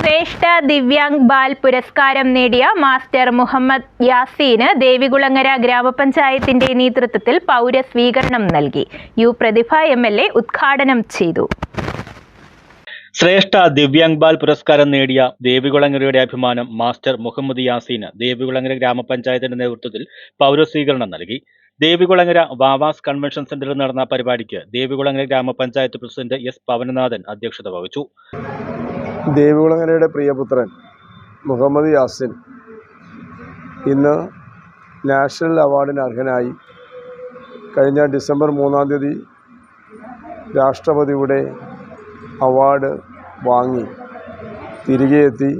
ശ്രേഷ്ഠ ദിവ്യാംഗ് ബാൽ പുരസ്കാരം നേടിയ മാസ്റ്റർ മുഹമ്മദ് യാസീന് ദേവികുളങ്ങര ഗ്രാമപഞ്ചായത്തിന്റെ നേതൃത്വത്തിൽ പൗരസ്വീകരണം നൽകി. യു പ്രതിഭ MLA ഉദ്ഘാടനം ചെയ്തു. ശ്രേഷ്ഠ ദിവ്യാംഗ് ബാൽ പുരസ്കാരം നേടിയ ദേവികുളങ്ങരയുടെ അഭിമാനം മാസ്റ്റർ മുഹമ്മദ് യാസീന് ദേവികുളങ്ങര ഗ്രാമപഞ്ചായത്തിന്റെ നേതൃത്വത്തിൽ പൗരസ്വീകരണം നൽകി. ദേവികുളങ്ങര വാവാസ് കൺവെൻഷൻ സെന്ററിൽ നടന്ന പരിപാടിക്ക് ദേവികുളങ്ങര ഗ്രാമപഞ്ചായത്ത് പ്രസിഡന്റ് S. പവനനാഥൻ അധ്യക്ഷത വഹിച്ചു. ദേവികുളങ്ങരയുടെ പ്രിയപുത്രൻ മുഹമ്മദ് യാസിൻ ഇന്ന് നാഷണൽ അവാർഡിന് അർഹനായി. കഴിഞ്ഞ ഡിസംബർ 3-ാം തീയതി രാഷ്ട്രപതിയുടെ അവാർഡ് വാങ്ങി തിരികെ എത്തി.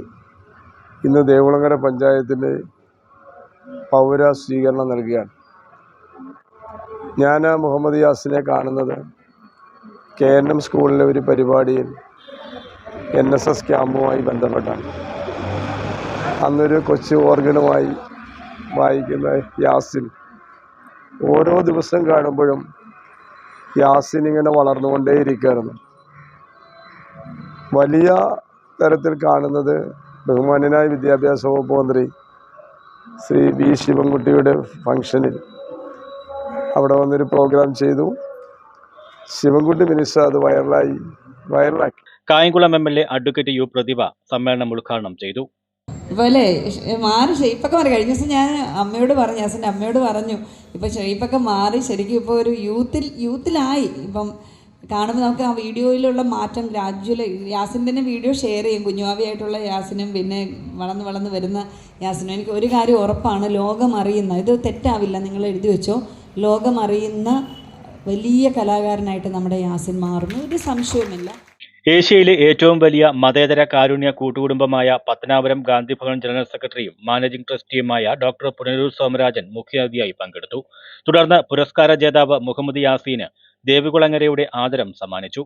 ഇന്ന് ദേവികുളങ്ങര പഞ്ചായത്തിൻ്റെ പൗര സ്വീകരണം നൽകുകയാണ്. ഞാൻ മുഹമ്മദ് യാസിനെ കാണുന്നത് KNM സ്കൂളിലെ ഒരു പരിപാടിയിൽ NSS ക്യാമ്പുമായി ബന്ധപ്പെട്ടാണ്. അന്നൊരു കൊച്ചു ഓർഗനുമായി വായിക്കുന്ന യാസിൻ ഓരോ ദിവസം കാണുമ്പോഴും യാസിൻ ഇങ്ങനെ വളർന്നുകൊണ്ടേയിരിക്കുകയായിരുന്നു. വലിയ തരത്തിൽ കാണുന്നത് ബഹുമാന്യനായ വിദ്യാഭ്യാസ വകുപ്പ് മന്ത്രി ശ്രീ V. ശിവൻകുട്ടിയുടെ ഫംഗ്ഷനിൽ അവിടെ വന്നൊരു പ്രോഗ്രാം ചെയ്തു. ശിവൻകുട്ടി മിനിസ്റ്റർ അത് വൈറലാക്കി. Kayamkulam MLA advocate U. Prathibha സമ്മേളനം ഉദ്ഘാടനം ചെയ്തു. അതുപോലെ മാറി ഷെയ്പ്പൊക്കെ മാറി. കഴിഞ്ഞ ദിവസം ഞാൻ അമ്മയോട് പറഞ്ഞു, യാസിൻ്റെ അമ്മയോട് പറഞ്ഞു, ഇപ്പം ഷെയ്പ്പൊക്കെ മാറി ശരിക്കും ഇപ്പോൾ ഒരു യൂത്തിലായി. ഇപ്പം കാണുമ്പോൾ നമുക്ക് ആ വീഡിയോയിലുള്ള മാറ്റം ഗ്രാജുവലി. യാസിൻ തന്നെ വീഡിയോ ഷെയർ ചെയ്യും, കുഞ്ഞുവാവിയായിട്ടുള്ള യാസിനും പിന്നെ വളർന്ന് വരുന്ന യാസിനും. എനിക്ക് ഒരു കാര്യം ഉറപ്പാണ്, ലോകം അറിയുന്ന, ഇത് തെറ്റാവില്ല, നിങ്ങൾ എഴുതി വെച്ചോ, ലോകം അറിയുന്ന വലിയ കലാകാരനായിട്ട് നമ്മുടെ യാസിൻ മാറുന്നു, ഒരു സംശയവുമില്ല. ഏഷ്യയിലെ ഏറ്റവും വലിയ മതേതര കാരുണ്യ കൂട്ടുകുടുംബമായ പത്തനാപുരം ഗാന്ധിഭവൻ ജനറൽ സെക്രട്ടറിയും മാനേജിംഗ് ട്രസ്റ്റിയുമായ ഡോക്ടർ പുനലൂർ സോമരാജൻ മുഖ്യാതിഥിയായി പങ്കെടുത്തു. തുടർന്ന് പുരസ്കാര ജേതാവ് മുഹമ്മദ് യാസീന് ദേവികുളങ്ങരയുടെ ആദരം സമ്മാനിച്ചു.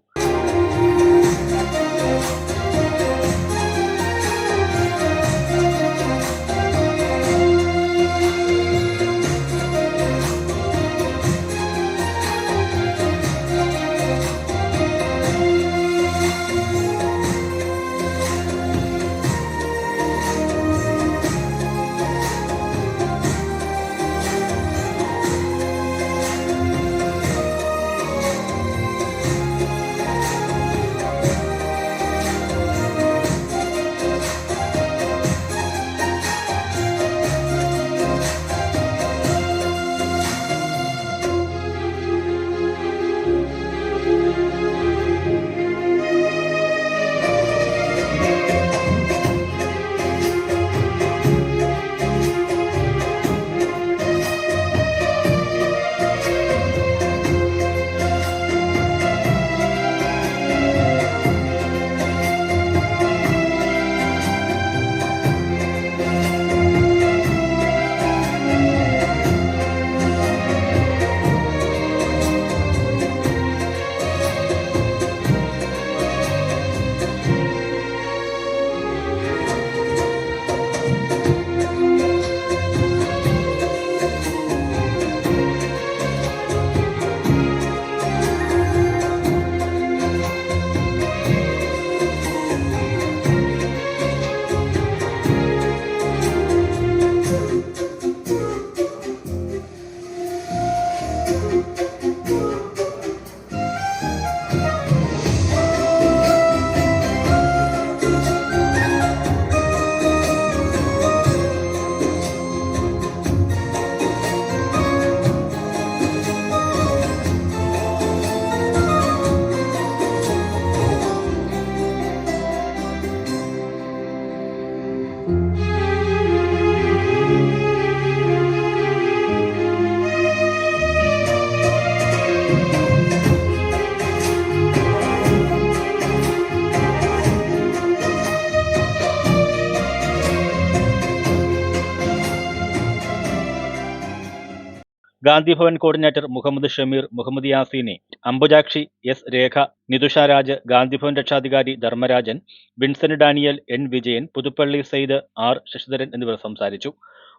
ഗാന്ധിഭവൻ കോർഡിനേറ്റർ മുഹമ്മദ് ഷമീർ മുഹമ്മദ് യാസീനെ, അംബുജാക്ഷി S. രേഖ, നിതുഷ രാജ്, ഗാന്ധിഭവൻ രക്ഷാധികാരി Dharmarajan, Vincent Daniel, N. Vijayan, Puthuppally Sayyid, R. Sasidharan എന്നിവർ സംസാരിച്ചു.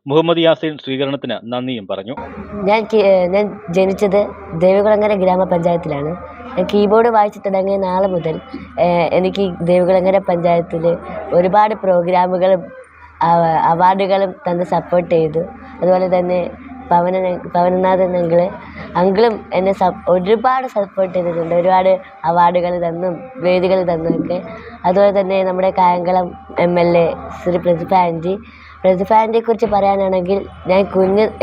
മുഹമ്മദ് യാസീൻ സ്വീകരണത്തിന് നന്ദിയും പറഞ്ഞു. ഞാൻ ജനിച്ചത് ദേവികുളങ്ങര ഗ്രാമപഞ്ചായത്തിലാണ്. കീബോർഡ് വായിച്ച് തുടങ്ങിയ നാൾ മുതൽ എനിക്ക് ദേവികുളങ്ങര പഞ്ചായത്തിൽ ഒരുപാട് പ്രോഗ്രാമുകളും അവാർഡുകളും തന്ന് സപ്പോർട്ട് ചെയ്തു. അതുപോലെ തന്നെ പവനനാഥൻ അങ്കിളും എന്നെ ഒരുപാട് സപ്പോർട്ട് ചെയ്തിട്ടുണ്ട്. ഒരുപാട് അവാർഡുകൾ തന്നും വേദികൾ തന്നും ഒക്കെ. അതുപോലെ തന്നെ നമ്മുടെ കായംകുളം MLA ശ്രീ പ്രതിഭ ആൻറ്റിയെക്കുറിച്ച് പറയാനാണെങ്കിൽ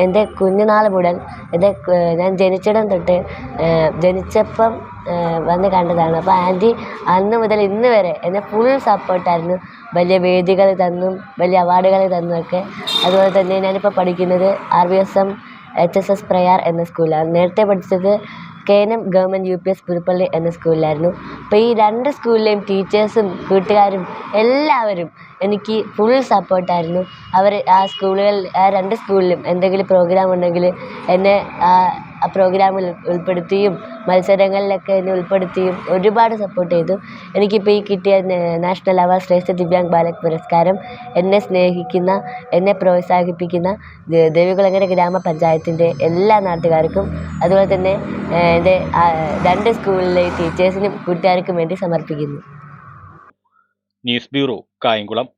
എൻ്റെ കുഞ്ഞുനാൾ മുതൽ ഞാൻ ജനിച്ചിടം തൊട്ട് ജനിച്ചപ്പം വന്ന് കണ്ടതാണ്. അപ്പോൾ ആൻറ്റി അന്ന് മുതൽ ഇന്ന് വരെ എന്നെ ഫുൾ സപ്പോർട്ടായിരുന്നു. വലിയ വേദികൾ തന്നും വലിയ അവാർഡുകൾ തന്നും ഒക്കെ. അതുപോലെ തന്നെ ഞാനിപ്പോൾ പഠിക്കുന്നത് RVSM HSS പ്രയാർ എന്ന സ്കൂളിലാണ്. നേരത്തെ പഠിച്ചത് KNM ഗവൺമെൻറ് UPS പുതുപ്പള്ളി എന്ന സ്കൂളിലായിരുന്നു. അപ്പോൾ ഈ 2 സ്കൂളിലെയും ടീച്ചേഴ്സും കൂട്ടുകാരും എല്ലാവരും എനിക്ക് ഫുൾ സപ്പോർട്ടായിരുന്നു. ആ 2 സ്കൂളിലും എന്തെങ്കിലും പ്രോഗ്രാം ഉണ്ടെങ്കിൽ എന്നെ ആ പ്രോഗ്രാമിൽ ഉൾപ്പെടുത്തിയും മത്സരങ്ങളിലൊക്കെ എന്നെ ഉൾപ്പെടുത്തിയും ഒരുപാട് സപ്പോർട്ട് ചെയ്തു. എനിക്കിപ്പോൾ ഈ കിട്ടിയ നാഷണൽ അവാർഡ് ശ്രേഷ്ഠ ദിവ്യാംഗ് ബാലക് പുരസ്കാരം എന്നെ സ്നേഹിക്കുന്ന, എന്നെ പ്രോത്സാഹിപ്പിക്കുന്ന ദേവികുളങ്ങര ഗ്രാമപഞ്ചായത്തിൻ്റെ എല്ലാ നാട്ടുകാർക്കും അതുപോലെ തന്നെ എൻ്റെ 2 സ്കൂളിലെ ടീച്ചേഴ്സിനും കൂട്ടുകാർക്കും വേണ്ടി സമർപ്പിക്കുന്നു. News bureau, Kayamkulam.